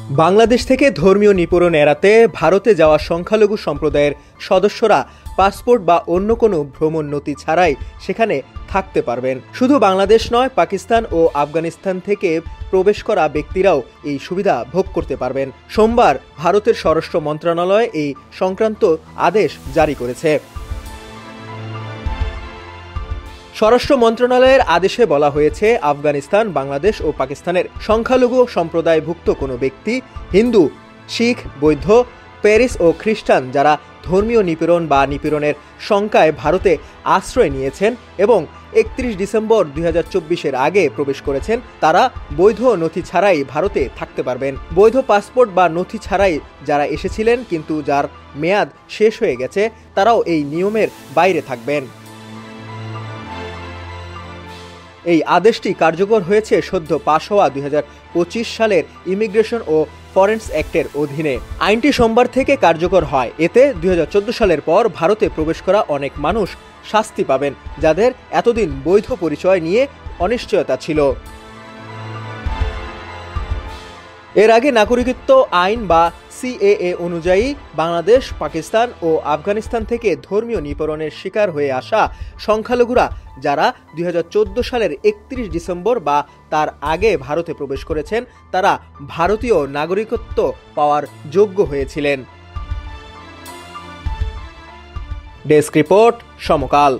বাংলাদেশ থেকে ধর্মীয় নিপীড়ন এড়াতে ভারতে যাওয়া সংখ্যালঘু সম্প্রদায়ের সদস্যরা পাসপোর্ট বা অন্য কোনো ভ্রমণ নথি ছাড়াই সেখানে থাকতে পারবেন। শুধু বাংলাদেশ নয়, পাকিস্তান ও আফগানিস্তান থেকে প্রবেশ করা ব্যক্তিরাও এই সুবিধা ভোগ করতে পারবেন। সোমবার ভারতের স্বরাষ্ট্র মন্ত্রণালয় এই সংক্রান্ত আদেশ জারি করেছে। স্বরাষ্ট্র মন্ত্রণালয়ের আদেশে বলা হয়েছে, আফগানিস্তান, বাংলাদেশ ও পাকিস্তানের সংখ্যালঘু সম্প্রদায়ভুক্ত কোনো ব্যক্তি, হিন্দু, শিখ, বৌদ্ধ, প্যারিস ও খ্রিস্টান যারা ধর্মীয় নিপীড়ন বা নিপীড়নের শঙ্কায় ভারতে আশ্রয় নিয়েছেন এবং 31 ডিসেম্বর 2024-এর আগে প্রবেশ করেছেন, তারা বৈধ নথি ছাড়াই ভারতে থাকতে পারবেন। বৈধ পাসপোর্ট বা নথি ছাড়াই যারা এসেছিলেন কিন্তু যার মেয়াদ শেষ হয়ে গেছে, তারাও এই নিয়মের বাইরে থাকবেন। এই আদেশটি কার্যকর হয়েছে সদ্য পাশ হওয়া 2025 সালের ইমিগ্রেশন ও ফরেনস অ্যাক্টের অধীনে। আইনটি সোমবার থেকে কার্যকর হয়। এতে 2014 সালের পর ভারতে প্রবেশ করা অনেক মানুষ শাস্তি পাবেন, যাদের এতদিন বৈধ পরিচয় নিয়ে অনিশ্চয়তা ছিল। এর আগে নাগরিকত্ব আইন বা সিএএ অনুযায়ী বাংলাদেশ, পাকিস্তান ও আফগানিস্তান থেকে ধর্মীয় নিপীড়নের শিকার হয়ে আসা সংখ্যালঘুরা যারা 2014 সালের 31 ডিসেম্বর বা তার আগে ভারতে প্রবেশ করেছেন, তারা ভারতীয় নাগরিকত্ব পাওয়ার যোগ্য হয়েছিলেন। ডেস্ক রিপোর্ট, সমকাল।